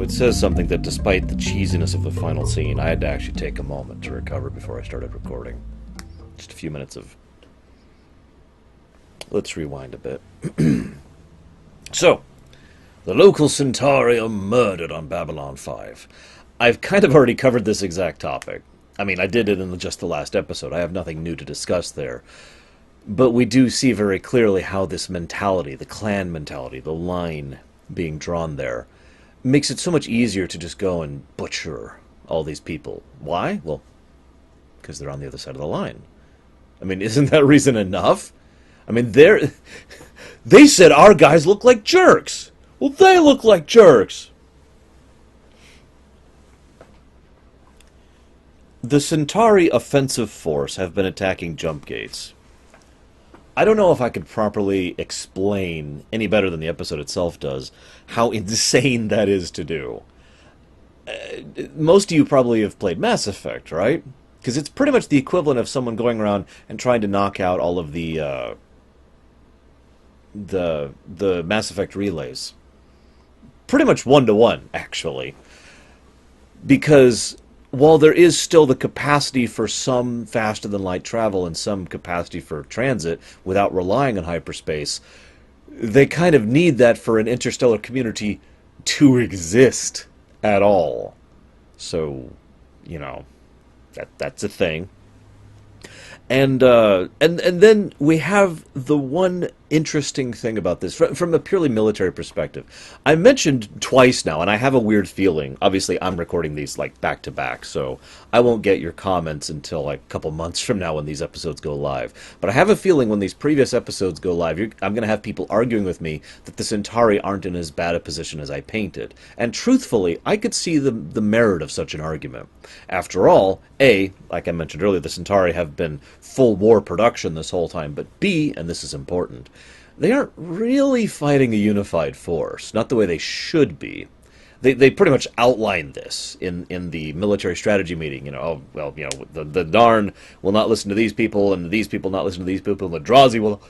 It says something that despite the cheesiness of the final scene, I had to actually take a moment to recover before I started recording. Just a few minutes of... Let's rewind a bit. So, the local Centauri are murdered on Babylon 5. I've kind of already covered this exact topic. I mean, I did it in just the last episode. I have nothing new to discuss there. But we do see very clearly how this mentality, the clan mentality, the line being drawn there, makes it so much easier to just go and butcher all these people. Why? Well, because they're on the other side of the line. I mean, isn't that reason enough? I mean, they said our guys look like jerks. Well, they look like jerks. The Centauri offensive force have been attacking jump gates. I don't know if I could properly explain, any better than the episode itself does, how insane that is to do. Most of you probably have played Mass Effect, right? Because it's pretty much the equivalent of someone going around and trying to knock out all of the Mass Effect relays. Pretty much one-to-one, actually. Because while there is still the capacity for some faster-than-light travel and some capacity for transit without relying on hyperspace, they kind of need that for an interstellar community to exist at all. So, you know, that's a thing. And then we have the one interesting thing about this, from a purely military perspective. I mentioned twice now, and I have a weird feeling. Obviously, I'm recording these, like, back-to-back, so I won't get your comments until, like, a couple months from now when these episodes go live. But I have a feeling when these previous episodes go live, I'm going to have people arguing with me that the Centauri aren't in as bad a position as I painted. And truthfully, I could see the merit of such an argument. After all, A, like I mentioned earlier, the Centauri have been full war production this whole time, but B, and this is important, they aren't really fighting a unified force, not the way they should be. They pretty much outlined this in the military strategy meeting. You know, oh, well, you know, the Darn will not listen to these people, and these people not listen to these people, and the Drazi will...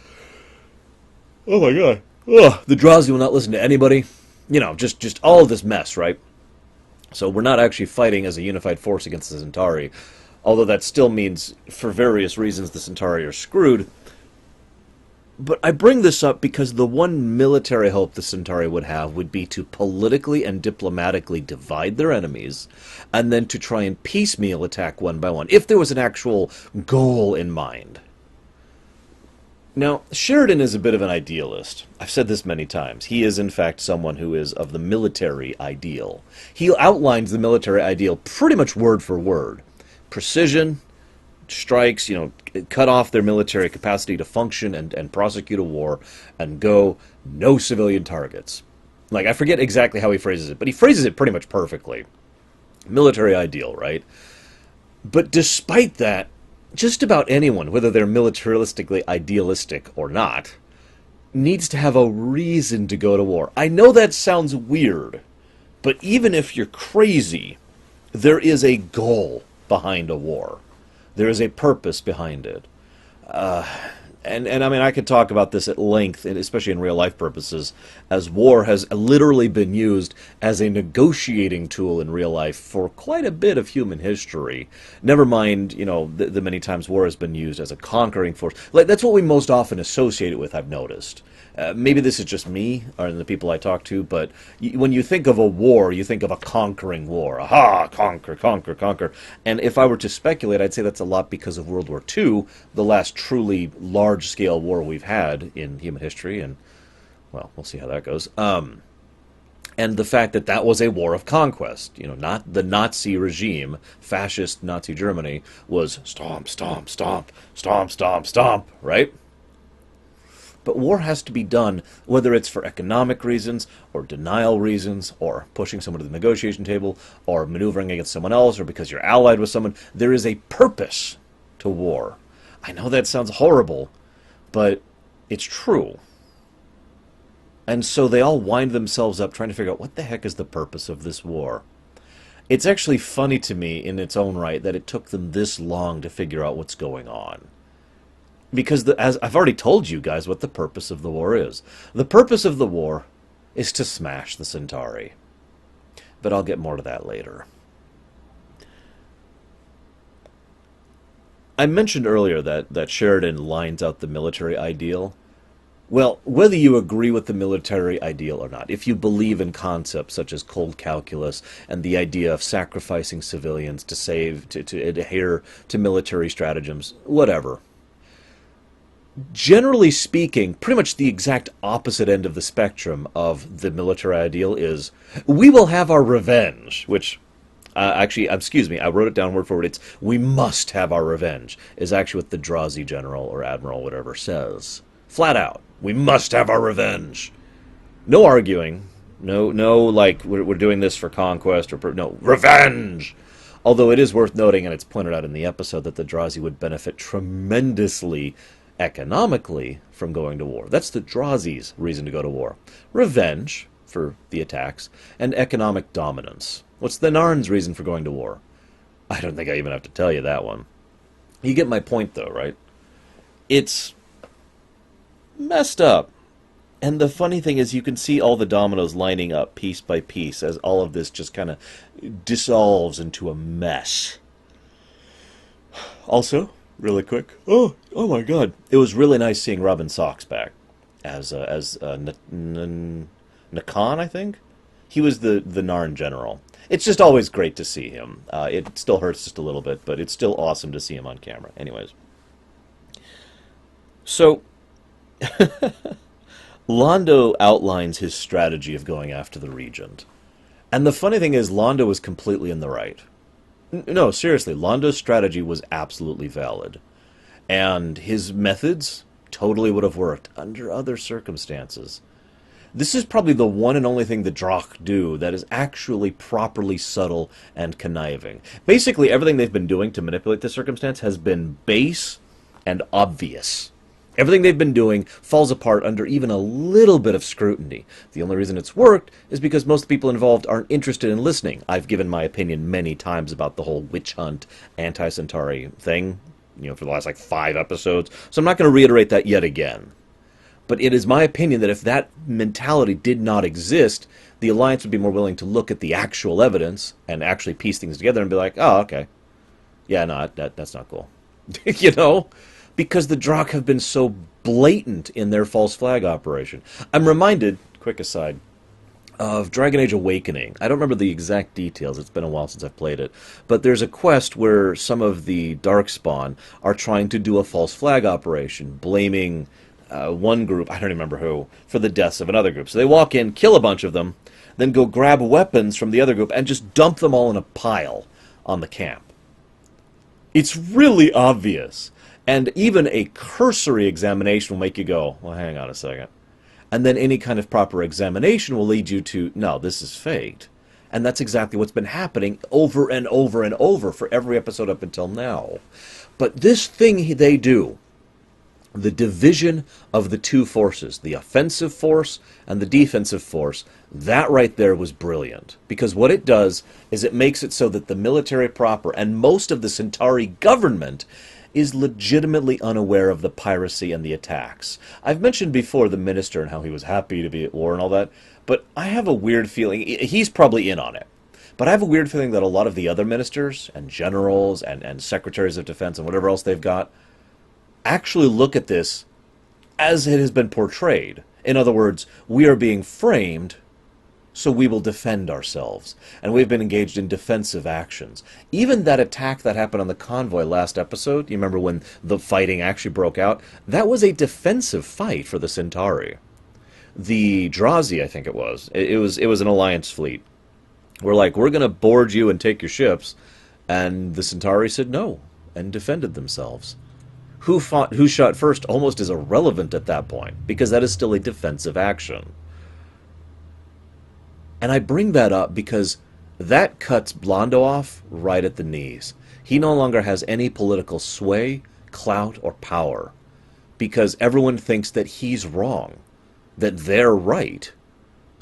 Oh my god. Ugh, the Drazi will not listen to anybody. You know, just all of this mess, right? So we're not actually fighting as a unified force against the Centauri, although that still means, for various reasons, the Centauri are screwed. But I bring this up because the one military hope the Centauri would have would be to politically and diplomatically divide their enemies, and then to try and piecemeal attack one by one, if there was an actual goal in mind. Now, Sheridan is a bit of an idealist. I've said this many times. He is, in fact, someone who is of the military ideal. He outlines the military ideal pretty much word for word. Precision, strikes, you know, cut off their military capacity to function and prosecute a war, and go, no civilian targets. Like, I forget exactly how he phrases it, but he phrases it pretty much perfectly. Military ideal, right? But despite that, just about anyone, whether they're militaristically idealistic or not, needs to have a reason to go to war. I know that sounds weird, but even if you're crazy, there is a goal behind a war. There is a purpose behind it. And I mean, I could talk about this at length, especially in real-life purposes, as war has literally been used as a negotiating tool in real life for quite a bit of human history. Never mind, you know, the many times war has been used as a conquering force. Like, that's what we most often associate it with, I've noticed. Maybe this is just me, or the people I talk to, but when you think of a war, you think of a conquering war. Aha! Conquer, conquer, conquer. And if I were to speculate, I'd say that's a lot because of World War II, the last truly large-scale war we've had in human history, and, well, we'll see how that goes. And the fact that that was a war of conquest. You know, not the Nazi regime, fascist Nazi Germany, was stomp, stomp, stomp, stomp, stomp, stomp, right? But war has to be done, whether it's for economic reasons, or denial reasons, or pushing someone to the negotiation table, or maneuvering against someone else, or because you're allied with someone. There is a purpose to war. I know that sounds horrible, but it's true. And so they all wind themselves up trying to figure out what the heck is the purpose of this war. It's actually funny to me in its own right that it took them this long to figure out what's going on. Because as I've already told you guys what the purpose of the war is. The purpose of the war is to smash the Centauri. But I'll get more to that later. I mentioned earlier that Sheridan lines out the military ideal. Well, whether you agree with the military ideal or not, if you believe in concepts such as cold calculus and the idea of sacrificing civilians to adhere to military stratagems, whatever. Generally speaking, pretty much the exact opposite end of the spectrum of the military ideal is, we will have our revenge, which, actually, excuse me, I wrote it down word for word, it's, we must have our revenge, is actually what the Drazi general or admiral, whatever, says. Flat out. We must have our revenge. No arguing. No, like, we're doing this for conquest, or, no, revenge! Although it is worth noting, and it's pointed out in the episode, that the Drazi would benefit tremendously economically from going to war. That's the Drazi's reason to go to war. Revenge for the attacks, and economic dominance. What's the Narn's reason for going to war? I don't think I even have to tell you that one. You get my point, though, right? It's messed up. And the funny thing is you can see all the dominoes lining up piece by piece as all of this just kind of dissolves into a mess. Also, really quick, oh my god, it was really nice seeing Robin Sachs back as Nakan, I think? He was the Narn general. It's just always great to see him. It still hurts just a little bit, but it's still awesome to see him on camera. Anyways. So, Londo outlines his strategy of going after the Regent. And the funny thing is, Londo was completely in the right. No, seriously, Londo's strategy was absolutely valid. And his methods totally would have worked under other circumstances. This is probably the one and only thing the Drakh do that is actually properly subtle and conniving. Basically, everything they've been doing to manipulate the circumstance has been base and obvious. Everything they've been doing falls apart under even a little bit of scrutiny. The only reason it's worked is because most people involved aren't interested in listening. I've given my opinion many times about the whole witch hunt, anti-Centauri thing, for the last, 5 episodes, so I'm not going to reiterate that yet again. But it is my opinion that if that mentality did not exist, the Alliance would be more willing to look at the actual evidence and actually piece things together and be like, oh, okay. Yeah, no, that's not cool. Because the Drakh have been so blatant in their false flag operation. I'm reminded, quick aside, of Dragon Age Awakening. I don't remember the exact details. It's been a while since I've played it. But there's a quest where some of the Darkspawn are trying to do a false flag operation, blaming one group, I don't remember who, for the deaths of another group. So they walk in, kill a bunch of them, then go grab weapons from the other group and just dump them all in a pile on the camp. It's really obvious. And even a cursory examination will make you go, well, hang on a second. And then any kind of proper examination will lead you to, no, this is faked. And that's exactly what's been happening over and over and over for every episode up until now. But this thing they do, the division of the two forces, the offensive force and the defensive force, that right there was brilliant. Because what it does is it makes it so that the military proper and most of the Centauri government is legitimately unaware of the piracy and the attacks. I've mentioned before the minister and how he was happy to be at war and all that, but I have a weird feeling, he's probably in on it, but I have a weird feeling that a lot of the other ministers and generals and secretaries of defense and whatever else they've got actually look at this as it has been portrayed. In other words, we are being framed, so we will defend ourselves. And we've been engaged in defensive actions. Even that attack that happened on the convoy last episode, you remember when the fighting actually broke out? That was a defensive fight for the Centauri. The Drazi, I think it was. It was an alliance fleet. We're like, we're going to board you and take your ships. And the Centauri said no, and defended themselves. Who shot first almost is irrelevant at that point, because that is still a defensive action. And I bring that up because that cuts Londo off right at the knees. He no longer has any political sway, clout or power, because everyone thinks that he's wrong, that they're right.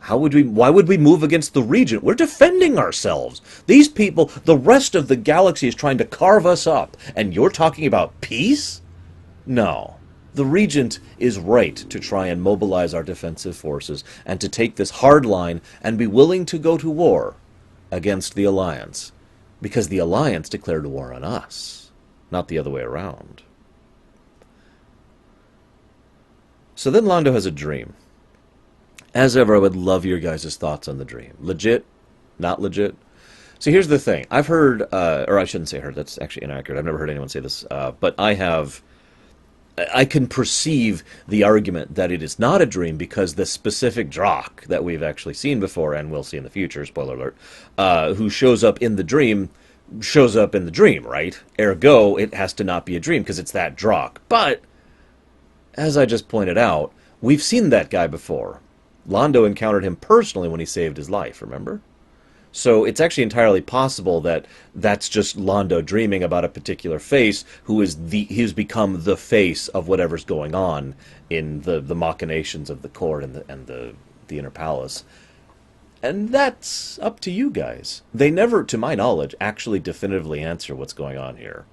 Why would we move against the Regent? We're defending ourselves. These people, the rest of the galaxy is trying to carve us up, and you're talking about peace? No. The Regent is right to try and mobilize our defensive forces and to take this hard line and be willing to go to war against the Alliance, because the Alliance declared war on us, not the other way around. So then Londo has a dream. As ever, I would love your guys' thoughts on the dream. Legit? Not legit? So here's the thing. I've heard, or I shouldn't say heard, that's actually inaccurate. I've never heard anyone say this, but I can perceive the argument that it is not a dream because the specific Drakh that we've actually seen before and will see in the future, spoiler alert, who shows up in the dream, right? Ergo, it has to not be a dream because it's that Drakh. But, as I just pointed out, we've seen that guy before. Londo encountered him personally when he saved his life, remember? So it's actually entirely possible that that's just Londo dreaming about a particular face who's become the face of whatever's going on in the machinations of the court and the inner palace. And that's up to you guys. They never, to my knowledge, actually definitively answer what's going on here.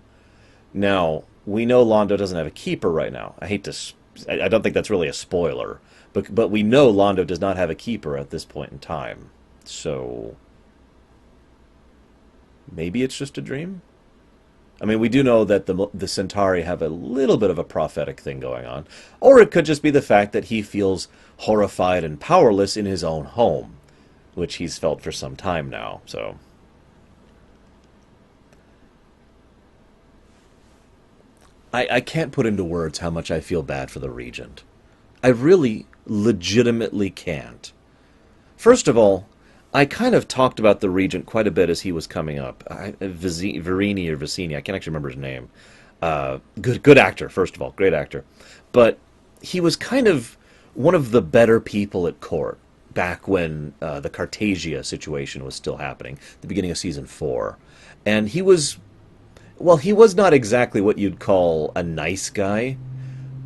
Now, we know Londo doesn't have a keeper right now. I don't think that's really a spoiler. But we know Londo does not have a keeper at this point in time. So maybe it's just a dream? I mean, we do know that the Centauri have a little bit of a prophetic thing going on. Or it could just be the fact that he feels horrified and powerless in his own home, which he's felt for some time now. So I can't put into words how much I feel bad for the Regent. I really legitimately can't. First of all, I kind of talked about the Regent quite a bit as he was coming up. Verini or Vicini, I can't actually remember his name. Good actor, first of all, great actor. But he was kind of one of the better people at court back when the Cartagia situation was still happening, the beginning of Season 4. And he was not exactly what you'd call a nice guy.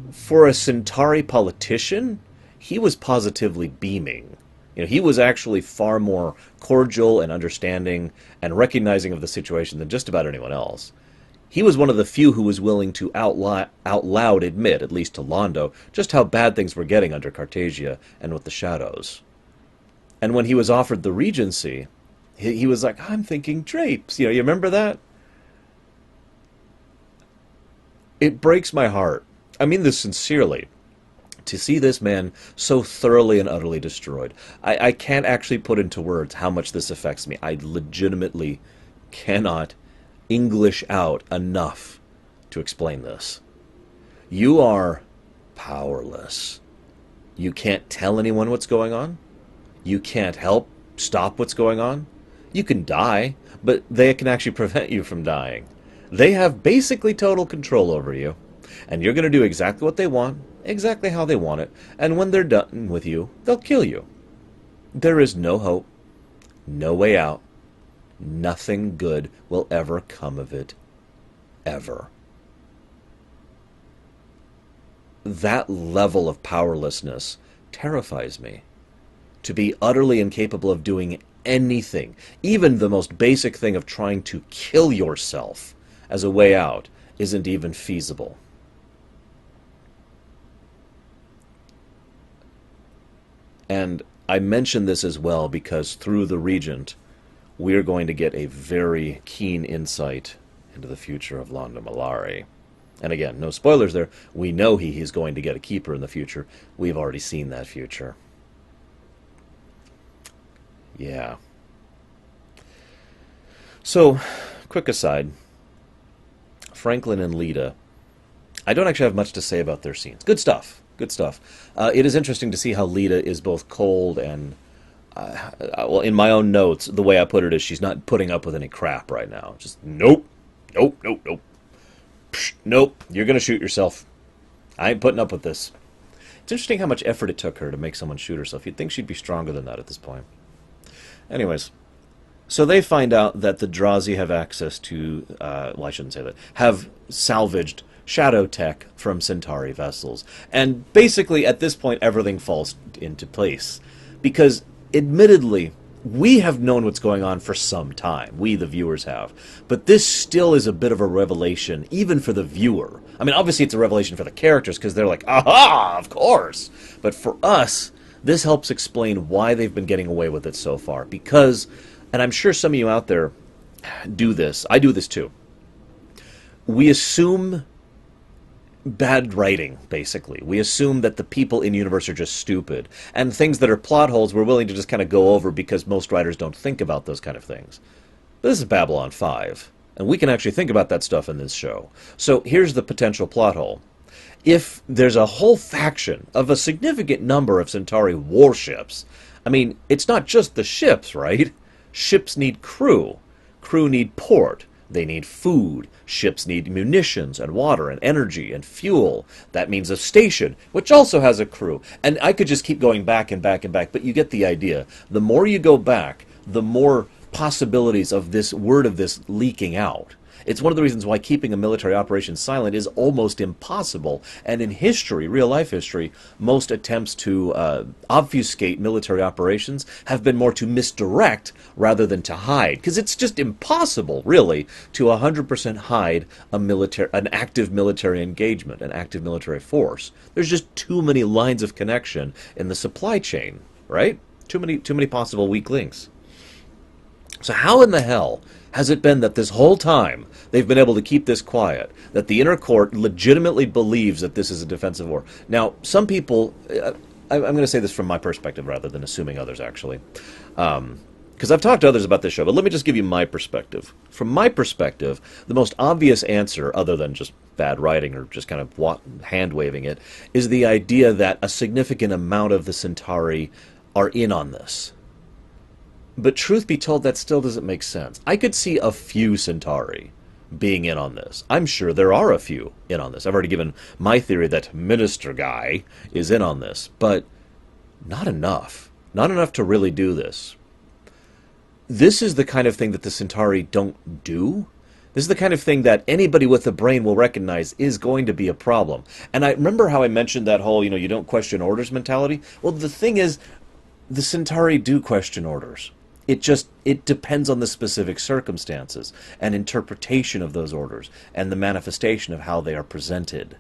For a Centauri politician, he was positively beaming. You know, he was actually far more cordial and understanding and recognizing of the situation than just about anyone else. He was one of the few who was willing to out loud admit, at least to Londo, just how bad things were getting under Cartagia and with the Shadows. And when he was offered the regency, he was like, I'm thinking drapes. You remember that? It breaks my heart. I mean this sincerely, to see this man so thoroughly and utterly destroyed. I can't actually put into words how much this affects me. I legitimately cannot English out enough to explain this. You are powerless. You can't tell anyone what's going on. You can't help stop what's going on. You can die, but they can actually prevent you from dying. They have basically total control over you. And you're going to do exactly what they want, exactly how they want it, and when they're done with you, they'll kill you. There is no hope, no way out. Nothing good will ever come of it, ever. That level of powerlessness terrifies me. To be utterly incapable of doing anything, even the most basic thing of trying to kill yourself as a way out, isn't even feasible. And I mention this as well because through the Regent, we're going to get a very keen insight into the future of Londo Mollari. And again, no spoilers there. We know he's going to get a keeper in the future. We've already seen that future. Yeah. So, quick aside. Franklin and Lita. I don't actually have much to say about their scenes. Good stuff. Good stuff. It is interesting to see how Lita is both cold and, well, in my own notes, the way I put it is she's not putting up with any crap right now. Just, nope, nope, nope, nope. Psh, nope, you're going to shoot yourself. I ain't putting up with this. It's interesting how much effort it took her to make someone shoot herself. You'd think she'd be stronger than that at this point. Anyways, so they find out that the Drazi have access to, well, I shouldn't say that, have salvaged shadow tech from Centauri vessels. And basically, at this point, everything falls into place. Because, admittedly, we have known what's going on for some time. We, the viewers, have. But this still is a bit of a revelation, even for the viewer. I mean, obviously it's a revelation for the characters, because they're like, aha, of course! But for us, this helps explain why they've been getting away with it so far. Because, and I'm sure some of you out there do this, I do this too, we assume bad writing, basically. We assume that the people in universe are just stupid. And things that are plot holes we're willing to just kind of go over because most writers don't think about those kind of things. But this is Babylon 5, and we can actually think about that stuff in this show. So here's the potential plot hole. If there's a whole faction of a significant number of Centauri warships, I mean, it's not just the ships, right? Ships need crew. Crew need port. They need food. Ships need munitions and water and energy and fuel. That means a station, which also has a crew. And I could just keep going back and back and back, but you get the idea. The more you go back, the more possibilities of this word of this leaking out. It's one of the reasons why keeping a military operation silent is almost impossible. And in history, real-life history, most attempts to obfuscate military operations have been more to misdirect rather than to hide. Because it's just impossible, really, to 100% hide an active military engagement, an active military force. There's just too many lines of connection in the supply chain, right? Too many possible weak links. So how in the hell has it been that this whole time they've been able to keep this quiet, that the inner court legitimately believes that this is a defensive war? Now, some people, I'm going to say this from my perspective rather than assuming others, actually, because I've talked to others about this show, but let me just give you my perspective. From my perspective, the most obvious answer, other than just bad writing or just kind of hand-waving it, is the idea that a significant amount of the Centauri are in on this. But truth be told, that still doesn't make sense. I could see a few Centauri being in on this. I'm sure there are a few in on this. I've already given my theory that Minister Guy is in on this, but not enough. Not enough to really do this. This is the kind of thing that the Centauri don't do. This is the kind of thing that anybody with a brain will recognize is going to be a problem. And I remember how I mentioned that whole, you don't question orders mentality. Well, the thing is, the Centauri do question orders. It depends on the specific circumstances and interpretation of those orders and the manifestation of how they are presented.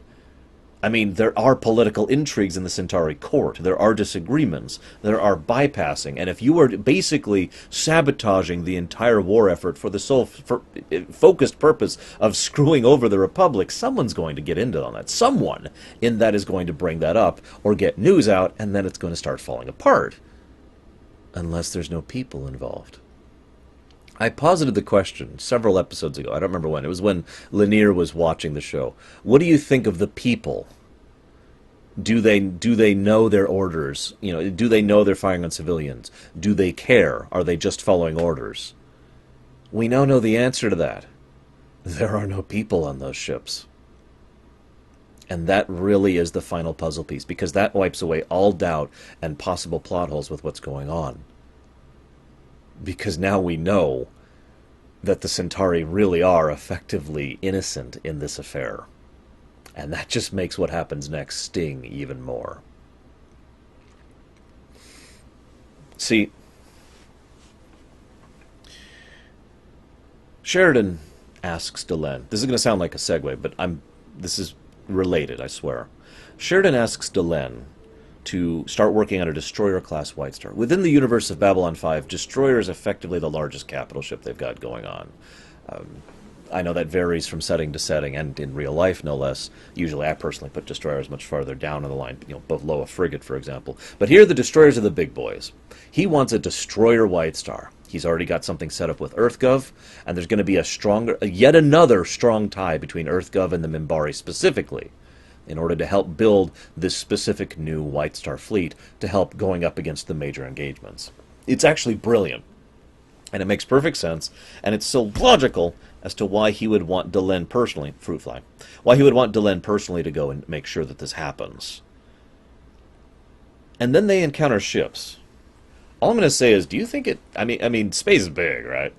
I mean, there are political intrigues in the Centauri court. There are disagreements. There are bypassing. And if you are basically sabotaging the entire war effort for the sole focused purpose of screwing over the Republic, someone's going to get into on that. Someone in that is going to bring that up or get news out, and then it's going to start falling apart. Unless there's no people involved. I posited the question several episodes ago. I don't remember when. It was when Lanier was watching the show. What do you think of the people? Do they know their orders? Do they know they're firing on civilians? Do they care? Are they just following orders? We now know the answer to that. There are no people on those ships. And that really is the final puzzle piece, because that wipes away all doubt and possible plot holes with what's going on. Because now we know that the Centauri really are effectively innocent in this affair. And that just makes what happens next sting even more. See, Sheridan asks Delenn. This is going to sound like a segue, but this is related, I swear. Sheridan asks Delenn to start working on a destroyer-class White Star. Within the universe of Babylon 5, Destroyer is effectively the largest capital ship they've got going on. I know that varies from setting to setting, and in real life, no less. Usually I personally put Destroyers much farther down on the line, below a frigate, for example. But here, the Destroyers are the big boys. He wants a Destroyer White Star. He's already got something set up with EarthGov, and there's going to be yet another strong tie between EarthGov and the Minbari specifically, in order to help build this specific new White Star fleet to help going up against the major engagements. It's actually brilliant, and it makes perfect sense, and it's so logical as to why he would want Delenn personally, Fruitfly, why he would want Delenn personally to go and make sure that this happens. And then they encounter ships. All I'm going to say is, do you think I mean, space is big, right?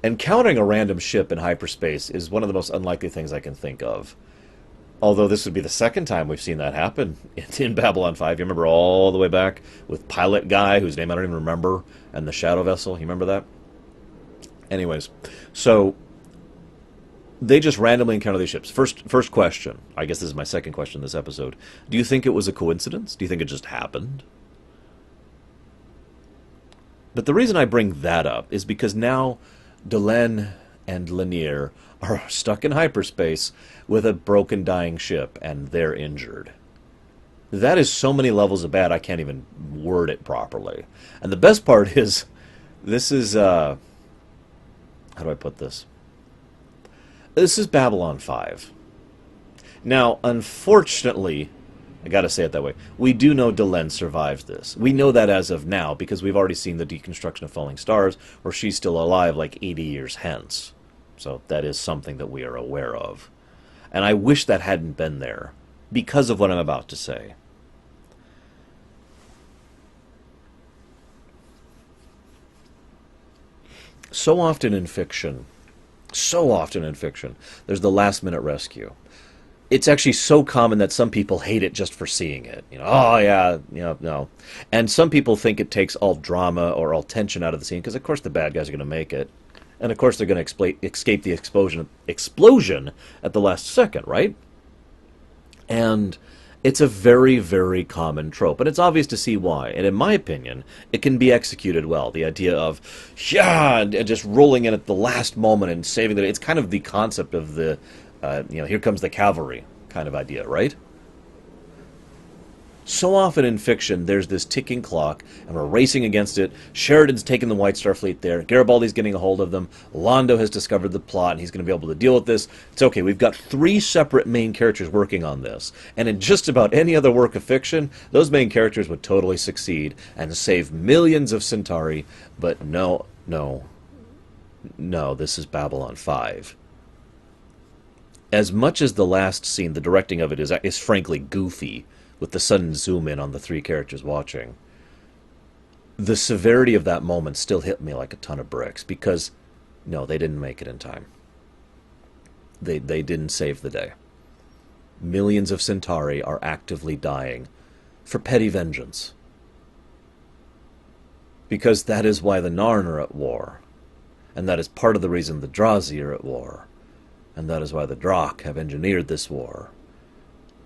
Encountering a random ship in hyperspace is one of the most unlikely things I can think of. Although this would be the second time we've seen that happen in Babylon 5. You remember all the way back with Pilot Guy, whose name I don't even remember, and the Shadow Vessel. You remember that? Anyways, so they just randomly encounter these ships. First question. I guess this is my second question this episode. Do you think it was a coincidence? Do you think it just happened? But the reason I bring that up is because now Delenn and Lanier are stuck in hyperspace with a broken, dying ship, and they're injured. That is so many levels of bad I can't even word it properly. And the best part is, this is, how do I put this? This is Babylon 5. Now, unfortunately, I gotta say it that way, we do know Delenn survived this. We know that as of now, because we've already seen the deconstruction of Falling Stars, where she's still alive like 80 years hence. So that is something that we are aware of. And I wish that hadn't been there, because of what I'm about to say. So often in fiction, there's the last-minute rescue. It's actually so common that some people hate it just for seeing it. You know, oh yeah, you know, no. And some people think it takes all drama or all tension out of the scene, because of course the bad guys are going to make it. And of course they're going to escape the explosion at the last second, right? And it's a very, very common trope. And it's obvious to see why. And in my opinion, it can be executed well. The idea of, yeah, and just rolling in at the last moment and saving the day. It's kind of the concept of the, here comes the cavalry kind of idea, right? So often in fiction, there's this ticking clock, and we're racing against it. Sheridan's taken the White Star Fleet there. Garibaldi's getting a hold of them. Londo has discovered the plot, and he's going to be able to deal with this. It's okay. We've got 3 separate main characters working on this. And in just about any other work of fiction, those main characters would totally succeed and save millions of Centauri. But no, this is Babylon 5. As much as the last scene, the directing of it is frankly goofy, with the sudden zoom in on the 3 characters watching, the severity of that moment still hit me like a ton of bricks, because no, they didn't make it in time. They didn't save the day. Millions of Centauri are actively dying for petty vengeance. Because that is why the Narn are at war, and that is part of the reason the Drazi are at war, and that is why the Drakh have engineered this war.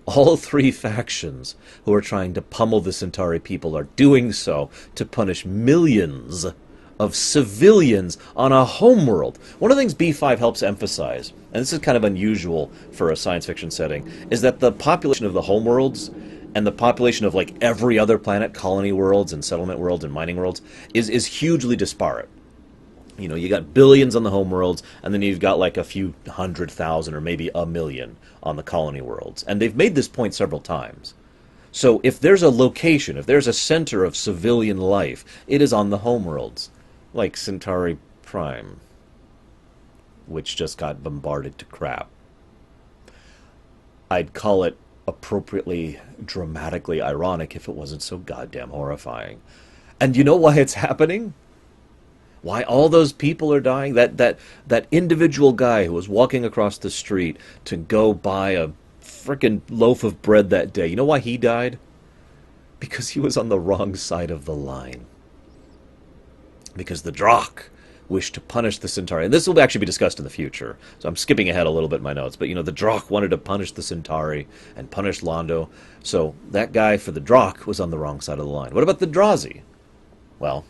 All 3 factions who are trying to pummel the Centauri people are doing so to punish millions of civilians on a homeworld. One of the things B5 helps emphasize, and this is kind of unusual for a science fiction setting, is that the population of the homeworlds and the population of like every other planet, colony worlds and settlement worlds and mining worlds, is hugely disparate. You know, you got billions on the home worlds, and then you've got like a few 100,000 or maybe a million on the colony worlds. And they've made this point several times. So if there's a location, if there's a center of civilian life, it is on the home worlds. Like Centauri Prime, which just got bombarded to crap. I'd call it appropriately, dramatically ironic if it wasn't so goddamn horrifying. And you know why it's happening? Why all those people are dying? That individual guy who was walking across the street to go buy a frickin' loaf of bread that day, you know why he died? Because he was on the wrong side of the line. Because the Drakh wished to punish the Centauri. And this will actually be discussed in the future, so I'm skipping ahead a little bit in my notes. But, you know, the Drakh wanted to punish the Centauri and punish Londo. So that guy for the Drakh was on the wrong side of the line. What about the Drazi? Well,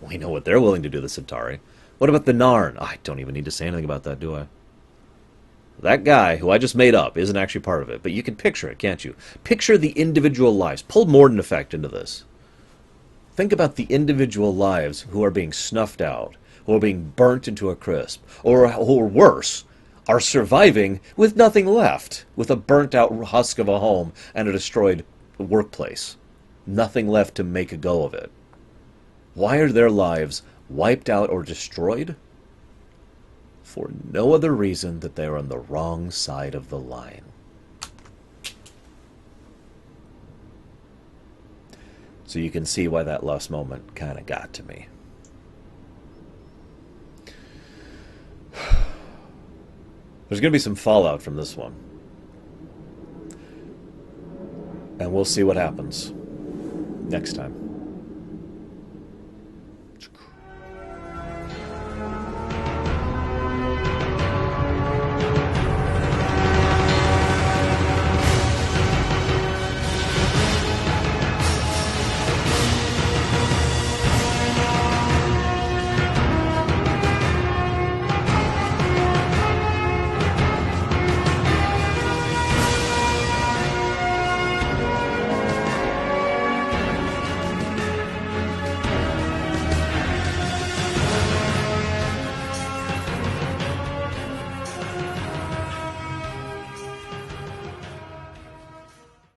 we know what they're willing to do to the Centauri. What about the Narn? I don't even need to say anything about that, do I? That guy, who I just made up, isn't actually part of it. But you can picture it, can't you? Picture the individual lives. Pull Morden effect into this. Think about the individual lives who are being snuffed out, who are being burnt into a crisp, or worse, are surviving with nothing left, with a burnt-out husk of a home and a destroyed workplace. Nothing left to make a go of it. Why are their lives wiped out or destroyed? For no other reason that they are on the wrong side of the line. So you can see why that last moment kind of got to me. There's going to be some fallout from this one. and we'll see what happens next time.